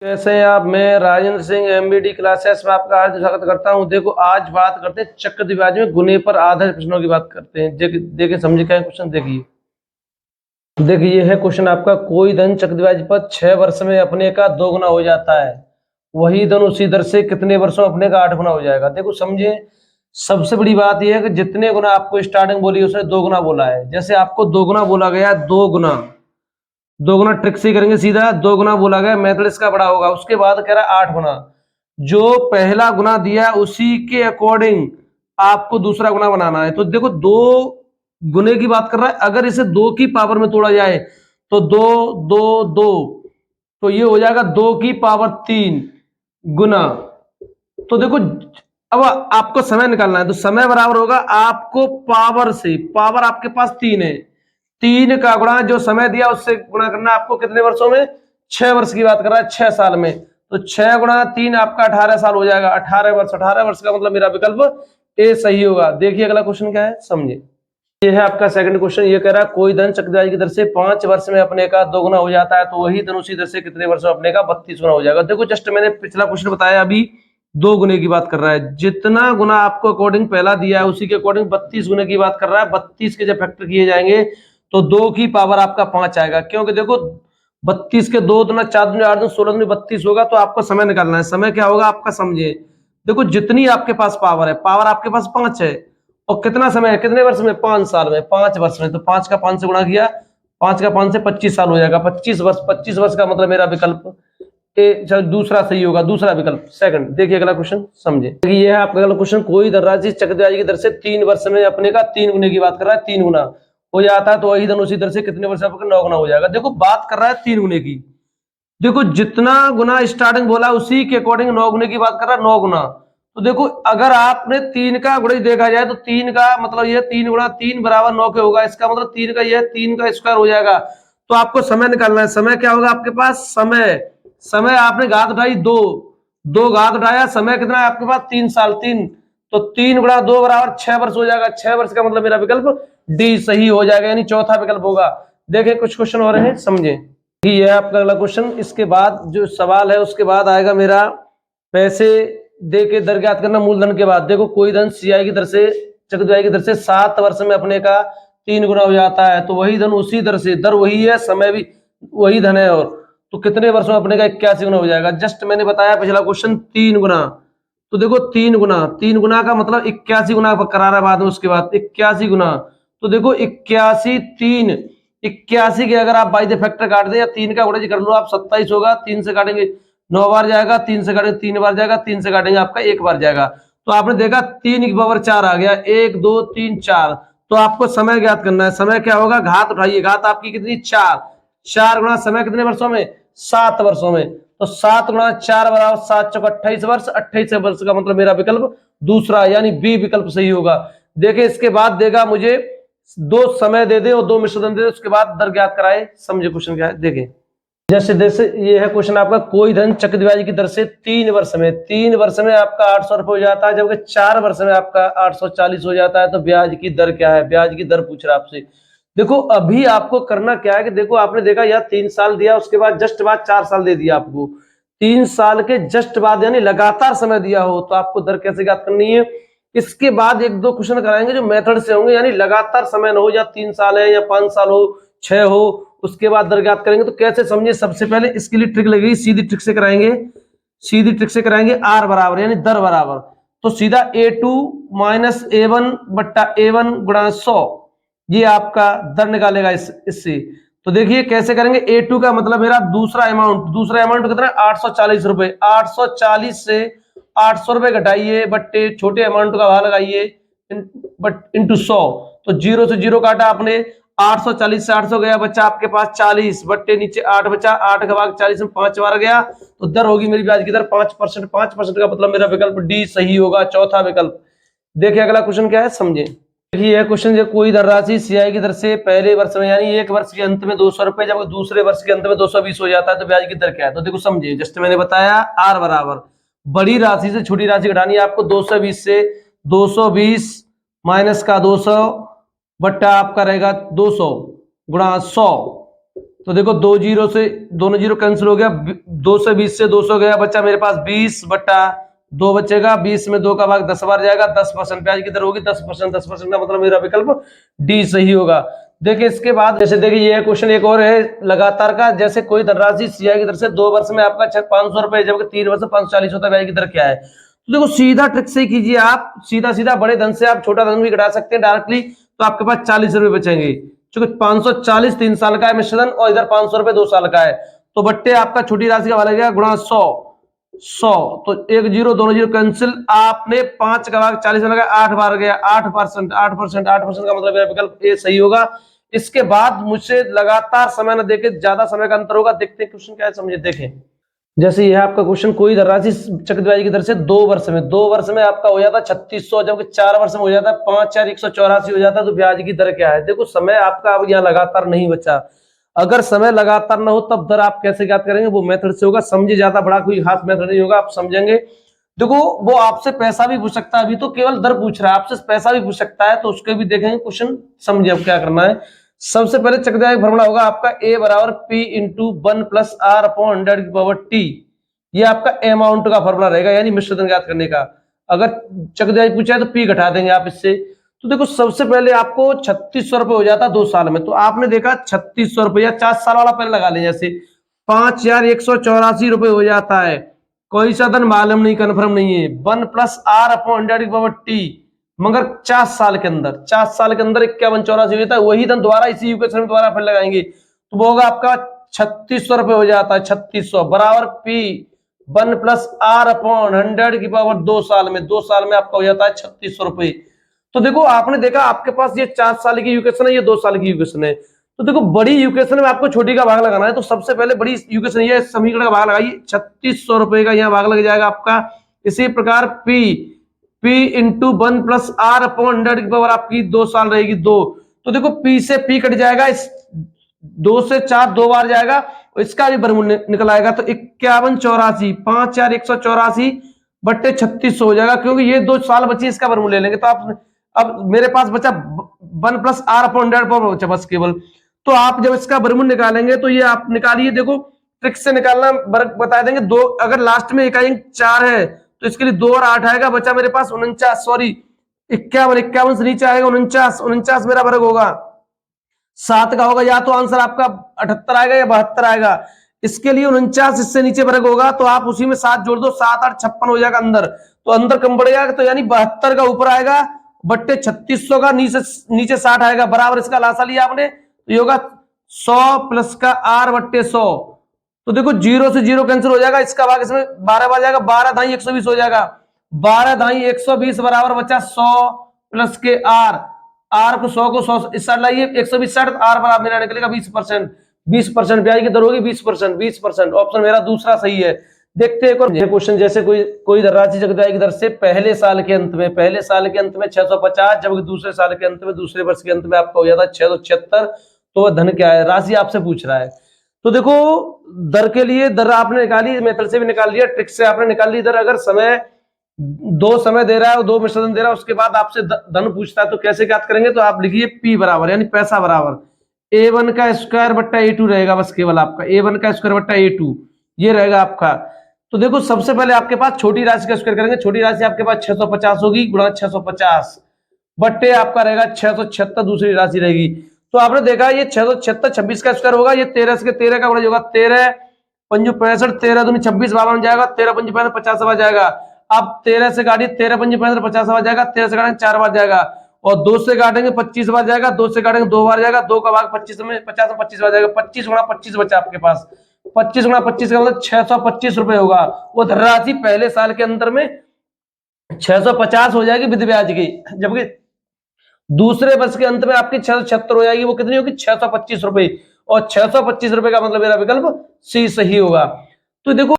कैसे हैं आप। मैं राजेंद्र सिंह एमबीडी क्लासेस में आपका हार्दिक स्वागत करता हूं। देखो आज बात करते हैं चक्रदिवाजी में गुने पर आधारित प्रश्नों की बात करते हैं। देखिए समझे क्या क्वेश्चन। देखिए ये है क्वेश्चन आपका। कोई धन चक्रदिवाजी पर 6 वर्ष में अपने का 2 गुना हो जाता है, वही धन उसी दर से कितने वर्षों में अपने का 8 गुना हो जाएगा। देखो समझे, सबसे बड़ी बात यह है कि जितने गुना आपको स्टार्टिंग बोली उसने 2 गुना बोला है। जैसे आपको 2 गुना बोला गया, 2 गुना ट्रिक से करेंगे सीधा। 2 गुना बोला गया, मेथड इसका बड़ा होगा। उसके बाद कह रहा है 8 गुना। जो पहला गुना दिया उसी के अकॉर्डिंग आपको दूसरा गुना बनाना है। तो देखो 2 गुने की बात कर रहा है। अगर इसे 2 की पावर में तोड़ा जाए तो 2 2 2, तो ये हो जाएगा 2 की पावर 3 गुना। तो देखो अब आपको समय निकालना है, तो समय बराबर होगा आपको पावर से। पावर आपके पास 3 है, 3 का गुणा जो समय दिया उससे गुणा करना आपको कितने वर्षों में। 6 वर्ष की बात कर रहा है, 6 साल में। तो 6 गुणा 3 आपका 18 साल हो जाएगा। 18 वर्ष, 18 वर्ष का मतलब मेरा विकल्प ए सही होगा। देखिए अगला क्वेश्चन क्या है, समझिए। ये है आपका सेकंड क्वेश्चन। ये कह रहा है कोई धन चक्रदिवाजी की दर से 5 वर्ष में अपने का 2 गुना हो जाता है, तो वही धन उसी दर से कितने वर्ष में अपने का 32 गुना हो जाएगा। देखो जस्ट मैंने पिछला क्वेश्चन बताया, अभी 2 गुने की बात कर रहा है। जितना गुना आपको अकॉर्डिंग पहला दिया है उसी के अकॉर्डिंग 32 गुने की बात कर रहा है। 32 के जब फैक्टर किए जाएंगे तो 2 की पावर आपका 5 आएगा, क्योंकि देखो 32 के 2 दुना 4 दुना 8 दुना 16 दुना 32 होगा। तो आपको समय निकालना है। समय क्या होगा आपका, समझिए। देखो जितनी आपके पास पावर है, पावर आपके पास 5 है, और कितना समय है, कितने वर्ष में, 5 साल में, 5 वर्ष में। तो 5 का 5 से गुणा किया, 5 का 5 से 25 साल हो जाएगा। 25 वर्ष, 25 वर्ष का मतलब मेरा विकल्प ए दूसरा सही होगा, दूसरा विकल्प सेकंड। देखिए अगला क्वेश्चन, समझे। ये है आपका अगला क्वेश्चन। कोई धनराशि चक्रदिवाजी की दर से 3 वर्ष में अपने का 3 गुने की बात कर रहा है, 3 गुना हो जाता है, तो वही धन उसी दर से कितने वर्ष में 9 गुना हो जाएगा। देखो बात कर रहा है 3 गुने की। देखो जितना गुना स्टार्टिंग बोला उसी के अकॉर्डिंग 9 गुने की बात कर रहा है, 9 गुना। तो देखो अगर आपने 3 का गुणज देखा जाए तो 3 का मतलब ये 3 गुणा 3 बराबर 9 के होगा। इसका मतलब 3 का यह 3 का स्क्वायर हो जाएगा। तो आपको समय निकालना है। समय क्या होगा आपके पास, समय आपने घात उठाई 2, 2 घात उठाया, समय कितना है आपके पास 3 साल। 3 तो 3 गुणा 2 बराबर 6 वर्ष हो जाएगा। 6 वर्ष का मतलब मेरा विकल्प डी सही हो जाएगा, यानी चौथा विकल्प होगा। देखें कुछ क्वेश्चन हो रहे हैं, समझे। ये है आपका अगला क्वेश्चन। इसके बाद जो सवाल है उसके बाद आएगा मेरा पैसे दे के दर ज्ञात करना मूलधन के बाद। देखो कोई धन सीआई की दर से चक्रदिवाजी की दर से 7 वर्ष में अपने का 3 गुना हो जाता है, तो वही धन उसी दर से, दर वही है, समय भी वही धन है, और तो कितने वर्षों में अपने का 81 गुना हो जाएगा। जस्ट मैंने बताया पिछला क्वेश्चन 3 गुना। तो देखो 3 गुना का मतलब 81 गुना करा रहा है बाद में। उसके बाद 81 गुना, तो देखो 81 3 81 के अगर आप बाई द फैक्टर काट दे या 3 का गुणज कर लो आप, 27 होगा। 3 से काटेंगे 9 बार जाएगा, 3 से काटेंगे 3 बार जाएगा, 3 से काटेंगे आपका 1 बार जाएगा। तो आपने देखा 3 की पावर 4 आ गया, 1 2 3 4। तो आपको समय ज्ञात करना है। समय क्या होगा, घात उठाइए, घात आपकी कितनी 4, 4 गुणा समय कितने वर्षों में, 7 वर्षों में। तो 7 गुणा 4 बराबर 7 चौक 28 वर्ष। 28 वर्ष का मतलब मेरा विकल्प दूसरा यानी बी विकल्प सही होगा। देखिए इसके बाद देगा मुझे 2 समय दे दे और 2 मिश्रण दे दे, उसके बाद दर ज्ञात कराए। समझे क्वेश्चन क्या है, देखें। जैसे ये है क्वेश्चन आपका। कोई धन चक्रदिवाजी की दर से 3 वर्ष में आपका 800 रुपये हो जाता है, जबकि 4 वर्ष में आपका 840 हो जाता है। तो ब्याज की दर क्या है, ब्याज की दर पूछ रहा है आपसे। देखो अभी आपको करना क्या है कि देखो आपने देखा यार 3 साल दिया, उसके बाद जस्ट बाद 4 साल दे दिया आपको। 3 साल के जस्ट बाद यानी लगातार समय दिया हो तो आपको दर कैसे ज्ञात करनी है। इसके बाद 1-2 क्वेश्चन कराएंगे जो मेथड से होंगे, यानी लगातार समय न हो, या 3 साल है या 5 साल हो, 6 हो, उसके बाद दर ज्ञात करेंगे। तो कैसे समझिए, सबसे पहले इसके लिए ट्रिक लगेगी, सीधी ट्रिक से कराएंगे। आर बराबर यानी दर बराबर, तो सीधा A2 माइनस A1 बट्टा A1 गुणा 100, ये आपका दर निकालेगा इससे। तो देखिए कैसे करेंगे। A2 का मतलब मेरा दूसरा अमाउंट कितना है, 840 रुपए। 840 से 800 रुपए घटाइए बट्टे छोटे अमाउंट का भाग लगाइए इंटू 100। तो 0 से 0 काटा आपने, 840 से 800 गया, बच्चा आपके पास 40 बट्टे नीचे 8 बचा, 8 का भाग 40 में 5 बार गया। तो दर होगी मेरी ब्याज की दर 5%। 5% का मतलब मेरा विकल्प डी सही होगा, चौथा विकल्प। देखिए अगला क्वेश्चन क्या है, समझे। देखिए यह क्वेश्चन जो कोई धनराशि सीआई की दर से पहले वर्ष में यानी एक वर्ष के अंत में 200 रुपए, जब दूसरे वर्ष के अंत में 220 हो जाता है, तो ब्याज की दर क्या है। तो देखो समझिए, जस्ट मैंने बताया आर बराबर बड़ी राशि से छोटी राशि घटानी है आपको। 220 से 220 माइनस का 200 बट्टा आपका रहेगा 200 गुणा 100, तो देखो दो जीरो से दोनों जीरो कैंसिल हो गया, 220 से 200 गया, बच्चा मेरे पास 20/2 बचेगा, 20 में 2 का भाग 10 बार जाएगा, 10% ब्याज की दर होगी 10%, 10% का मतलब मेरा विकल्प डी सही होगा। देखिए इसके बाद जैसे देखिए ये क्वेश्चन एक और है लगातार का, जैसे कोई धनराशि सीआई की दर से 2 वर्ष में आपका 500 रुपए जबकि 3 वर्ष में 540 होता है, ब्याज की दर क्या है? तो देखो सीधा ट्रिक से कीजिए आप, सीधा सीधा बड़े धन से आप छोटा धन भी घटा सकते हैं डायरेक्टली, तो आपके पास 40 रुपए बचेंगे, क्योंकि 540 3 साल का है मिश्रण और इधर 500 रुपए 2 साल का है, तो बट्टे आपका छोटी राशि का वाला गुणा 100, तो एक जीरो दोनों जीरो कैंसिल, आपने 5 का भाग 40 में लगाया 8 बार गया, 8% 8% 8% का मतलब विकल्प ए सही होगा। इसके बाद मुझसे लगातार समय न देके ज्यादा समय का अंतर होगा, देखते हैं क्वेश्चन क्या है, समझे देखें। जैसे यह आपका क्वेश्चन, कोई धनराशि चक्रवृद्धि की दर से 2 वर्ष में आपका हो जाता 3600, जबकि 4 वर्ष में हो जाता 5,484 हो जाता, तो ब्याज की दर क्या है? देखो समय आपका अब यहाँ लगातार नहीं बचा, अगर समय लगातार ना हो तब दर आप कैसे ज्ञात करेंगे, वो मेथड से होगा, समझे, ज्यादा बड़ा कोई खास मेथड नहीं होगा, आप समझेंगे। देखो वो आपसे पैसा भी पूछ सकता है, अभी तो केवल दर पूछ रहा है, आपसे पैसा भी पूछ सकता है, तो उसके भी देखेंगे क्वेश्चन, समझिए अब क्या करना है। सबसे पहले चक्रवृद्धि फॉर्मूला होगा आपका ए बराबर पी इंटू 1+r/100 ये आपका अमाउंट का फॉर्मूला रहेगा, यानी मिश्रण ज्ञात करने का। अगर चक्रवृद्धि पूछा है तो पी घटा देंगे आप इससे। तो देखो सबसे पहले आपको 3600 रुपए हो जाता 2 साल में, तो आपने देखा 3600 रुपए या 4 साल वाला पहले लगा लें, जैसे 5,184 रुपए हो जाता है, कोई सा धन मालूम नहीं, कंफर्म नहीं है, 1+r/100 मगर 50 साल के अंदर 5184 होता है, वही धन दोबारा इसी इक्वेशन में दोबारा फिर लगाएंगे, तो वो होगा आपका 3600 रुपए हो जाता है, 3600 बराबर पी 1+r/100 2 साल में, 2 साल में आपका हो जाता है 3600 रुपए। तो देखो आपने देखा आपके पास ये 4 साल की इक्वेशन है, ये 2 साल की इक्वेशन है, तो देखो बड़ी इक्वेशन में आपको छोटी का भाग लगाना है, तो सबसे पहले बड़ी इक्वेशन ये समीकरण का भाग लगाइए, 3600 रुपए का यहाँ भाग लग जाएगा आपका। इसी प्रकार P इंटू 1+r/100 आपकी 2 साल रहेगी 2, तो देखो P से P कट जाएगा, इस 2 से 4 2 बार जाएगा, इसका भी वर्गमूल निकल आएगा, तो 5184 5,484/3600 हो जाएगा, क्योंकि ये 2 साल बची, इसका वर्गमूल ले लेंगे, तो आप अब मेरे पास बचा 1+r/100 बचा बस केवल, तो आप जब इसका वर्गमूल निकालेंगे तो ये आप निकालिए, देखो ट्रिक से निकालना बता देंगे, 2 अगर लास्ट में इकाई 4 है तो इसके लिए 2 और 8 आएगा, बचा मेरे पास 51 से नीचे आएगा 49 मेरा वर्ग होगा, 7 का होगा, या तो आंसर आपका 78 आएगा या 72 आएगा, इसके लिए 49 इससे नीचे वर्ग होगा, तो आप उसी में 7 जोड़ दो, 7 8 56 हो जाएगा अंदर, तो अंदर कम बढ़ेगा, तो यानी 72 का ऊपर आएगा बट्टे 3600 का नीचे 60 आएगा, बराबर इसका लासा लिया आपने, तो ये होगा 100 प्लस का r/100, तो देखो 0 से 0 कैंसिल हो जाएगा, इसका भाग इसमें 12 बार जाएगा, 12 धाई 120 हो जाएगा, 12 धाई 120 बराबर बचा 100 प्लस के r को 100 इस साइड लाइए, 120 साइड, r बराबर मेरा निकलेगा 20%, ब्याज की दर होगी 20%, ऑप्शन मेरा दूसरा सही है। देखते हैं एक क्वेश्चन, जैसे कोई धनराशि चक्रवृद्धि की दर से पहले साल के अंत में 650, जबकि दूसरे साल के अंत में, दूसरे वर्ष के अंत में आपका हो जाता है 676, तो वह धन क्या है? राशि आपसे पूछ रहा है। तो देखो दर के लिए दर आपने निकाली, मेथड से भी निकाल लिया, ट्रिक से आपने निकाल ली दर। अगर समय 2 समय दे रहा है और 2 मिश्रण दे रहा है, उसके बाद आपसे धन पूछता है, तो कैसे ज्ञात करेंगे? तो आप लिखिए P बराबर, यानी पैसा बराबर A1 का स्क्वायर बट्टा A2 रहेगा, बस केवल आपका A1 का स्क्वायर बट्टा A2 ये रहेगा आपका। तो देखो सबसे पहले आपके पास छोटी राशि का स्क्वायर करेंगे, छोटी राशि आपके पास 650 होगी, गुणा 650 बट्टे आपका रहेगा 676 दूसरी राशि रहेगी। तो आपने देखा ये 676 26 का स्क्वायर होगा, ये 13 के 13 का गुणा होगा, 13 पंजू 65, 13 दूनी 26 52 जाएगा, 13 पंजू 50 बार जाएगा। अब 13 से काटिए, 13 पंजू 50 बार जाएगा, 13 से काटेंगे 4 बार जाएगा, और 2 से काटेंगे 25 बार जाएगा, 2 से काटेंगे 2 बार जाएगा, 2 का भाग 25 में 50 में 25 बार जाएगा, 25 गुणा 25 बचा आपके पास, 25 गुणा 25 का मतलब 625 रुपए होगा। वो धनराशि पहले साल के अंदर में 650 हो जाएगी विद ब्याज की, जबकि दूसरे वर्ष के अंत में आपकी 676 हो जाएगी, वो कितनी होगी? 625 रुपए, और 625 रुपए का मतलब मेरा विकल्प सी सही होगा। तो देखो